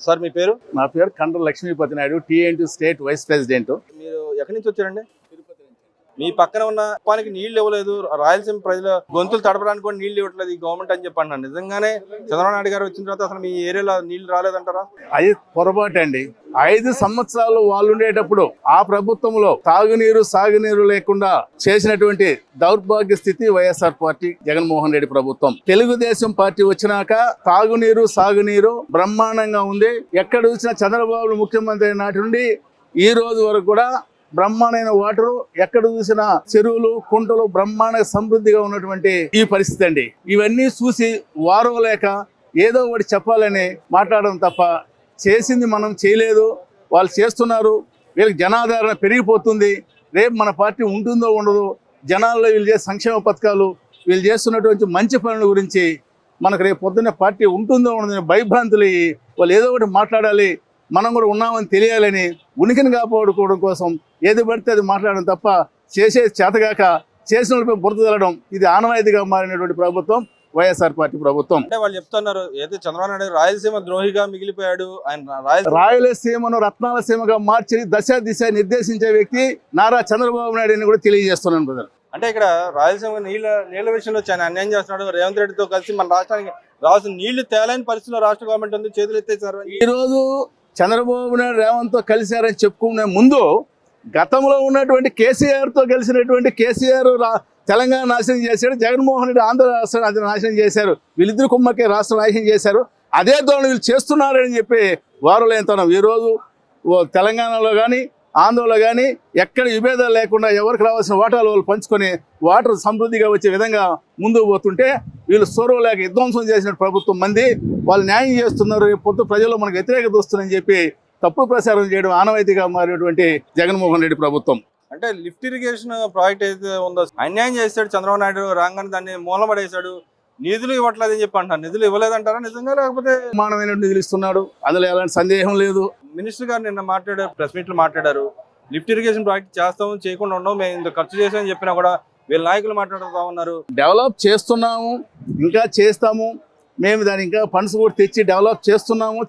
Sir మీ పేరు? నా పేరు Kandra Lakshmipathi Naidu, TNT state vice president. మీరు ఎక్కడి నుంచి వచ్చారండి? మీ పక్కన ఉన్న కుప్పానికి నీళ్లు ఇవ్వలేదు, రాయలసీమ ప్రజల గొంతులు తడపడానికి కూడా నీళ్లు ఇవ్వట్లేదు ఈ గవర్నమెంట్ అని చెప్పి అన్నాను. నిజంగానే చంద్రబాబు నాయుడు గారు వచ్చిన తర్వాత అసలు మీ ఏరియాలో నీళ్లు రాలేదంటారా? అది పొరపాటు అండి. 5 సంవత్సరాలు వాళ్ళు ఉండేటప్పుడు ఆ ప్రభుత్వంలో తాగునీరు సాగునీరు లేకుండా చేసినటువంటి దౌర్భాగ్య స్థితి వైఎస్ఆర్ పార్టీ జగన్మోహన్ రెడ్డి ప్రభుత్వం. తెలుగుదేశం పార్టీ వచ్చినాక తాగునీరు సాగునీరు బ్రహ్మాండంగా ఉంది. ఎక్కడ చూసినా చంద్రబాబు ముఖ్యమంత్రి నాటి నుండి ఈ రోజు వరకు కూడా బ్రహ్మాండమైన వాటరు, ఎక్కడ చూసినా చెరువులు కుంటలు బ్రహ్మాండ సమృద్ధిగా ఉన్నటువంటి ఈ పరిస్థితి అండి. ఇవన్నీ చూసి వారం లేక ఏదో ఒకటి చెప్పాలని మాట్లాడడం తప్ప చేసింది మనం చేయలేదు. వాళ్ళు చేస్తున్నారు, వీళ్ళకి జనాదరణ పెరిగిపోతుంది. రేపు మన పార్టీ ఉంటుందో ఉండదో, జనాల్లో వీళ్ళు చేసే సంక్షేమ పథకాలు, వీళ్ళు చేస్తున్నటువంటి మంచి పనుల గురించి మనకు రేపు పొద్దున్నే పార్టీ ఉంటుందో ఉండదో భయభ్రాంతులు వాళ్ళు ఏదో ఒకటి మాట్లాడాలి, మనం కూడా ఉన్నామని తెలియాలని ఉనికిని కాపాడుకోవడం కోసం ఏది పడితే అది మాట్లాడడం తప్ప చేసే చేతగాక చేసిన వాళ్ళపై బురద తెలడం ఇది ఆనవాయితీగా మారినటువంటి ప్రభుత్వం వైఎస్ఆర్ పార్టీ ప్రభుత్వం. అంటే వాళ్ళు చెప్తున్నారు ఏదైతే చంద్రబాబు నాయుడు రాయలసీమ ద్రోహిగా మిగిలిపోయాడు, ఆయన రాయలసీమను రత్నాలసీమగా మార్చి దశ దిశ నిర్దేశించే వ్యక్తి నారా చంద్రబాబు నాయుడు అని కూడా తెలియజేస్తున్నాను బ్రదర్. అంటే ఇక్కడ రాయలసీమ నీళ్ళ విషయంలో చాలా అన్యాయం చేస్తున్నాడు. రేవంత్ రెడ్డితో కలిసి మన రాష్ట్రానికి రావాల్సిన నీళ్లు తేలేని పరిస్థితిలో రాష్ట్ర గవర్నమెంట్ ఉంది, చేతులు ఎత్తేసారు. ఈ రోజు చంద్రబాబు నాయుడు రేవంత్తో కలిశారని చెప్పుకునే ముందు గతంలో ఉన్నటువంటి కేసీఆర్తో కలిసినటువంటి కేసీఆర్ తెలంగాణ నాశనం చేశాడు, జగన్మోహన్ రెడ్డి ఆంధ్ర రాష్ట్రాన్ని అది నాశనం చేశారు. వీళ్ళిద్దరు కుమ్మకే రాష్ట్రం నాశనం చేశారు. అదే ధోరణి వీళ్ళు చేస్తున్నారని చెప్పి వారులేంతనం. ఈరోజు తెలంగాణలో కానీ ఆంధ్రలో కానీ ఎక్కడ విభేదాలు లేకుండా ఎవరికి రావాల్సిన వాటాలు వాళ్ళు పంచుకొని వాటర్ సమృద్ధిగా వచ్చే విధంగా ముందుకు పోతుంటే వీళ్ళు సొరవ లేక విధ్వంసం చేసిన ప్రభుత్వం మంది వాళ్ళు న్యాయం చేస్తున్నారు. పొద్దు ప్రజల్లో మనకు వ్యతిరేకత వస్తుందని చెప్పి తప్పుడు ప్రచారం చేయడం ఆనవాయితీగా మారినటువంటి జగన్మోహన్ రెడ్డి ప్రభుత్వం. అంటే లిఫ్ట్ ఇరిగేషన్ ప్రాజెక్ట్ ఏదైతే ఉందో అన్యాయం చేశాడు చంద్రబాబు నాయుడు, రాగానే దాన్ని మూలపడేశాడు, నిధులు ఇవ్వట్లేదని చెప్పి అంటారు. నిధులు ఇవ్వలేదంటారా నిజంగా, లేకపోతే మానవైన నిధులు ఇస్తున్నాడు, అందులో ఎలాంటి సందేహం లేదు. మినిస్టర్ గారు నిన్న మాట్లాడారు, ప్రెస్ మీట్ లో మాట్లాడారు, లిఫ్ట్ ఇరిగేషన్ ప్రాజెక్ట్ చేస్తాము చేయకుండా ఉండవు, మేము ఇంత ఖర్చు చేసామని చెప్పినా కూడా వీళ్ళ నాయకులు మాట్లాడుతూ ఉన్నారు. డెవలప్ చేస్తున్నాము, ఇంకా చేస్తాము, మేము దాన్ని ఇంకా ఫండ్స్ కూడా తెచ్చి డెవలప్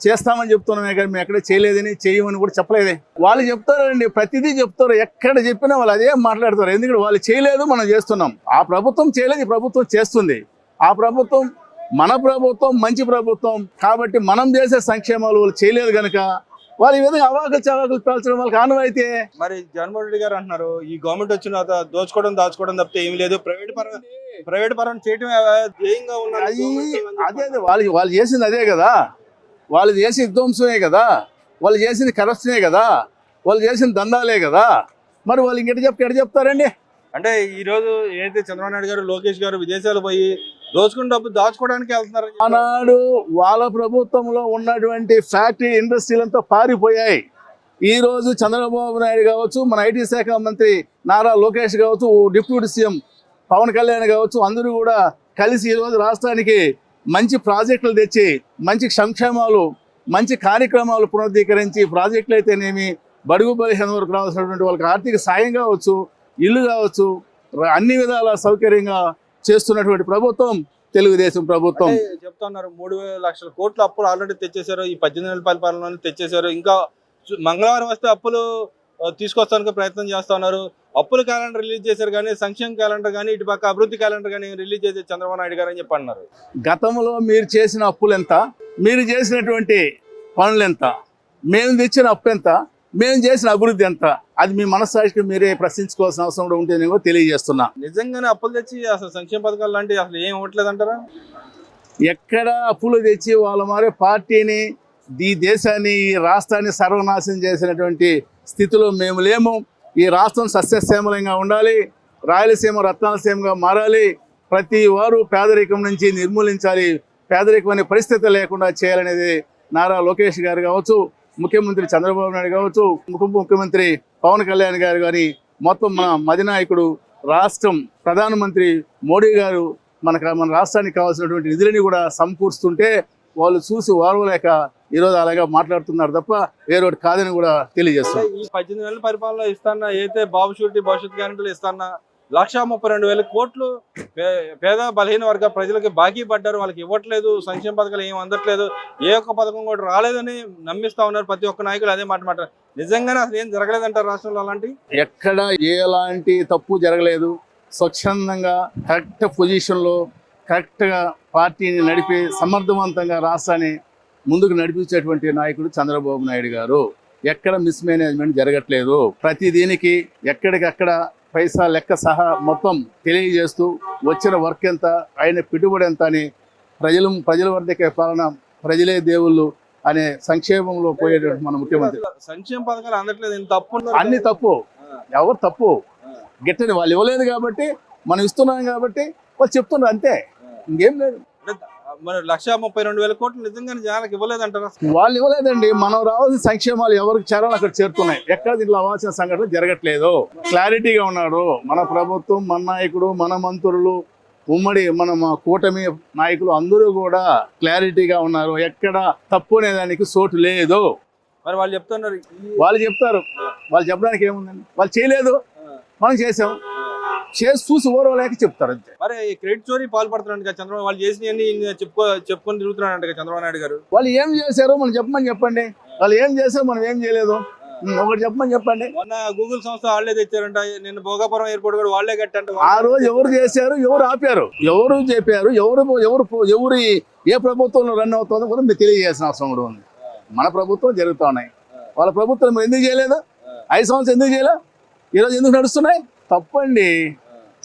చేస్తామని చెప్తున్నామే కానీ మేము ఎక్కడ చేయలేదని చేయమని కూడా చెప్పలేదే. వాళ్ళు చెప్తారండి, ప్రతిదీ చెప్తారు, ఎక్కడ చెప్పినా వాళ్ళు అదే మాట్లాడతారు. ఎందుకంటే వాళ్ళు చేయలేదు, మనం చేస్తున్నాం. ఆ ప్రభుత్వం చేయలేదు, ఈ ప్రభుత్వం చేస్తుంది. ఆ ప్రభుత్వం మన ప్రభుత్వం, మంచి ప్రభుత్వం కాబట్టి మనం చేసే సంక్షేమాలు వాళ్ళు చేయలేదు కనుక వాళ్ళు ఈ విధంగా అవాకులు చవాకులు పేల్చడం వాళ్ళకి ఆనవాయితీ. మరి జగన్మోహన్ రెడ్డి గారు అంటున్నారు ఈ గవర్నమెంట్ వచ్చిన దోచుకోవడం దాచుకోవడం తప్పితే ఏమి లేదు, ప్రైవేట్ పరం చేయడం ధ్యేయంగా ఉన్నారు. అదే వాళ్ళు చేసింది అదే కదా, వాళ్ళు చేసి విధ్వంసమే కదా, వాళ్ళు చేసింది కరప్షనే కదా, వాళ్ళు చేసిన దందాలే కదా. మరి వాళ్ళు ఎక్కడ చెప్తారండి? అంటే ఈ రోజు ఏదైతే చంద్రబాబు నాయుడు గారు లోకేష్ గారు విదేశాలు పోయి దోచుకున్న డబ్బు దాచుకోవడానికి వెళ్తున్నారు. ఆనాడు వాళ్ళ ప్రభుత్వంలో ఉన్నటువంటి ఫ్యాక్టరీ ఇండస్ట్రీలంతా పారిపోయాయి. ఈ రోజు చంద్రబాబు నాయుడు కావచ్చు, మన ఐటీ శాఖ మంత్రి నారా లోకేష్ కావచ్చు, డిప్యూటీ సీఎం పవన్ కళ్యాణ్ కావచ్చు, అందరూ కూడా కలిసి ఈరోజు రాష్ట్రానికి మంచి ప్రాజెక్టులు తెచ్చి మంచి సంక్షేమాలు, మంచి కార్యక్రమాలు పునరుద్ధీకరించి ప్రాజెక్టులు అయితేనేమి, బడుగు బలహీన వరకు రావాల్సినటువంటి వాళ్ళకి ఆర్థిక సాయం కావచ్చు, ఇల్లు కావచ్చు, అన్ని విధాల సౌకర్యంగా చేస్తున్నటువంటి ప్రభుత్వం తెలుగుదేశం ప్రభుత్వం. చెప్తున్నారు 3,000 లక్షల కోట్ల అప్పులు ఆల్రెడీ తెచ్చేశారు, ఈ 18 నెలల పరిపాలనలోనే తెచ్చేశారు. ఇంకా మంగళవారం వస్తే అప్పులు తీసుకొస్తానికి ప్రయత్నం చేస్తున్నారు. అప్పుల క్యాలెండర్ రిలీజ్ చేశారు కానీ సంక్షేమ క్యాలెండర్ కానీ ఇటు పక్క అభివృద్ధి క్యాలెండర్ కానీ రిలీజ్ చేసే చంద్రబాబు నాయుడు గారు అని చెప్పి అన్నారు. గతంలో మీరు చేసిన అప్పులు ఎంత, మీరు చేసినటువంటి పనులు ఎంత, మేము తెచ్చిన అప్పు ఎంత, మేము చేసిన అభివృద్ధి ఎంత, అది మీ మనస్సాక్షికి మీరే ప్రశ్నించుకోవాల్సిన అవసరం కూడా ఉంటేనేమో తెలియజేస్తున్నా. నిజంగానే అప్పులు తెచ్చి అసలు సంక్షేమ పథకాలు లాంటివి అసలు ఏం ఇవ్వట్లేదు అంటారా? ఎక్కడ అప్పులు తెచ్చి వాళ్ళ మారే పార్టీని, ఈ దేశాన్ని, ఈ రాష్ట్రాన్ని సర్వనాశనం చేసినటువంటి స్థితిలో మేము లేము. ఈ రాష్ట్రం సస్యశ్యామలంగా ఉండాలి, రాయలసీమ రత్నాలసీమగా మారాలి, ప్రతి వారు పేదరికం నుంచి నిర్మూలించాలి, పేదరికం అనే పరిస్థితి లేకుండా చేయాలనేది నారా లోకేష్ గారు కావచ్చు, ముఖ్యమంత్రి చంద్రబాబు నాయుడు కావచ్చు, ముఖ్యమంత్రి పవన్ కళ్యాణ్ గారు కానీ, మొత్తం మన మదినాయకుడు రాష్ట్రం ప్రధానమంత్రి మోడీ గారు మన రాష్ట్రానికి కావాల్సినటువంటి నిధులని కూడా సమకూరుస్తుంటే వాళ్ళు చూసి వారవలేక ఈరోజు అలాగా మాట్లాడుతున్నారు తప్ప వేరొకటి కాదని కూడా తెలియజేస్తున్నారు. ఈ 18 నెలల పరిపాలన ఇస్తానా, అయితే బాబు షూరిటీ భవిష్యత్ గ్యారెంటీలు ఇస్తానా, 1,32,000 కోట్లు పేద బలహీన వర్గ ప్రజలకి బాకీ పడ్డారు, వాళ్ళకి ఇవ్వట్లేదు, సంక్షేమ పథకాలు ఏం అందట్లేదు, ఏ ఒక్క పథకం కూడా రాలేదని నమ్మిస్తా ఉన్నారు ప్రతి ఒక్క నాయకులు అదే మాట మాట. నిజంగానే అసలు ఏం జరగలేదంటారు రాష్ట్రంలో అలాంటి? ఎక్కడ ఎలాంటి తప్పు జరగలేదు. స్వచ్ఛందంగా కరెక్ట్ పొజిషన్లో కరెక్ట్గా పార్టీని నడిపి సమర్థవంతంగా రాష్ట్రాన్ని ముందుకు నడిపించేటువంటి నాయకుడు చంద్రబాబు నాయుడు గారు. ఎక్కడ మిస్మేనేజ్మెంట్ జరగట్లేదు. ప్రతి దీనికి ఎక్కడికక్కడ పైసా లెక్క సహా మొత్తం తెలియజేస్తూ వచ్చిన వర్క్ ఎంత, ఆయన పెట్టుబడి ఎంత అని ప్రజల వద్దకే పాలన, ప్రజలే దేవుళ్ళు అనే సంక్షేమంలో పోయేటువంటి మన ముఖ్యమంత్రి. సంక్షేమ పథకాలు అందట్లేదు, ఇంత తప్పు అన్ని తప్పు. ఎవరు తప్పు? గిట్టని వాళ్ళు ఇవ్వలేదు కాబట్టి మనం ఇస్తున్నాం కాబట్టి వాళ్ళు చెప్తున్నారు అంతే, ఇంకేం లేదు. మరి 1,32,000 కోట్లు నిజంగానే జనాలకు ఇవ్వలేదంటారా? వాళ్ళు ఇవ్వలేదండి. మనం రావాల్సిన సంక్షేమాలు ఎవరికి చేరాలో అక్కడ చేరుతున్నాయి. ఎక్కడ దీంట్లో అవ్వాల్సిన సంఘటనలు జరగట్లేదు. క్లారిటీగా ఉన్నాడు మన ప్రభుత్వం, మన నాయకుడు, మన మంత్రులు, ఉమ్మడి మా కూటమి నాయకులు అందరూ కూడా క్లారిటీగా ఉన్నారు. ఎక్కడ తప్పు అనేదానికి చోటు లేదు. మరి వాళ్ళు చెప్తున్నారు, వాళ్ళు చెప్తారు, వాళ్ళు చెప్పడానికి ఏముందండి? వాళ్ళు చేయలేదు, మనం చేసాం, చేసి చూసి ఓరవలేక చెప్తారు అంతే. మరి క్రెడిట్ చోరీ పాల్పడుతున్నాడు చంద్రబాబు, వాళ్ళు చేసినవన్నీ చెప్పుకొని తిరుగుతున్నాడు చంద్రబాబు నాయుడు గారు. వాళ్ళు ఏం చేశారో మనం చెప్పండి. వాళ్ళు ఏం చేశారో మనం ఏం చేయలేదు, ఒకటి చెప్పండి. మొన్న గూగుల్ సంస్థ వాళ్ళే తెచ్చారంట, నిన్న భోగాపురం ఎయిర్పోర్ట్ కూడా వాళ్ళే కట్టంట. ఆ రోజు ఎవరు చేశారు, ఎవరు ఆపారు, ఎవరు చెప్పారు, ఎవరు ఏ ప్రభుత్వంలో రన్ అవుతుందో కూడా మీరు తెలియజేసిన అవసరం కూడా ఉంది. మన ప్రభుత్వం జరుగుతూ ఉన్నాయి, వాళ్ళ ప్రభుత్వం మీరు ఎందుకు చేయలేదు? 5 సంవత్సరాలు ఎందుకు చేయలేదు? ఈరోజు ఎందుకు నడుస్తున్నాయి? తప్పండి,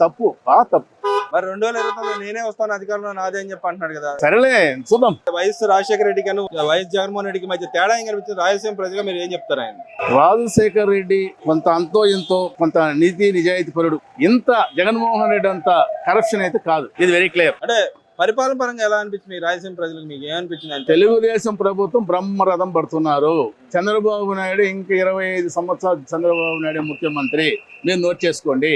తప్పు, బాగా తప్పు. మరి 2029 నేనే వస్తాను అధికారంలో నాదే అని చెప్పి అంటున్నాడు కదా. సరేలే చూద్దాం. వైఎస్ రాజశేఖర రెడ్డికి వైఎస్ జగన్మోహన్ రెడ్డికి మధ్య తేడా ఏం కనిపించింది? రాయలసీమ ప్రజగా మీరు ఏం చెప్తారు? ఆయన రాజశేఖర రెడ్డి కొంత అంతో ఎంతో కొంత నీతి నిజాయితీ పరుడు. ఇంత జగన్మోహన్ రెడ్డి అంత కరప్షన్ అయితే కాదు, ఇది వెరీ క్లియర్. అంటే పరిపాలన పరంగా ఎలా అనిపించింది రాయలసీమ ప్రజలకు? మీకు ఏమనిపించింది? అంటే తెలుగుదేశం ప్రభుత్వం బ్రహ్మరథం పడుతున్నారు. చంద్రబాబు నాయుడు ఇంకా 25 సంవత్సరాలు చంద్రబాబు నాయుడు ముఖ్యమంత్రి, మీరు నోట్ చేసుకోండి.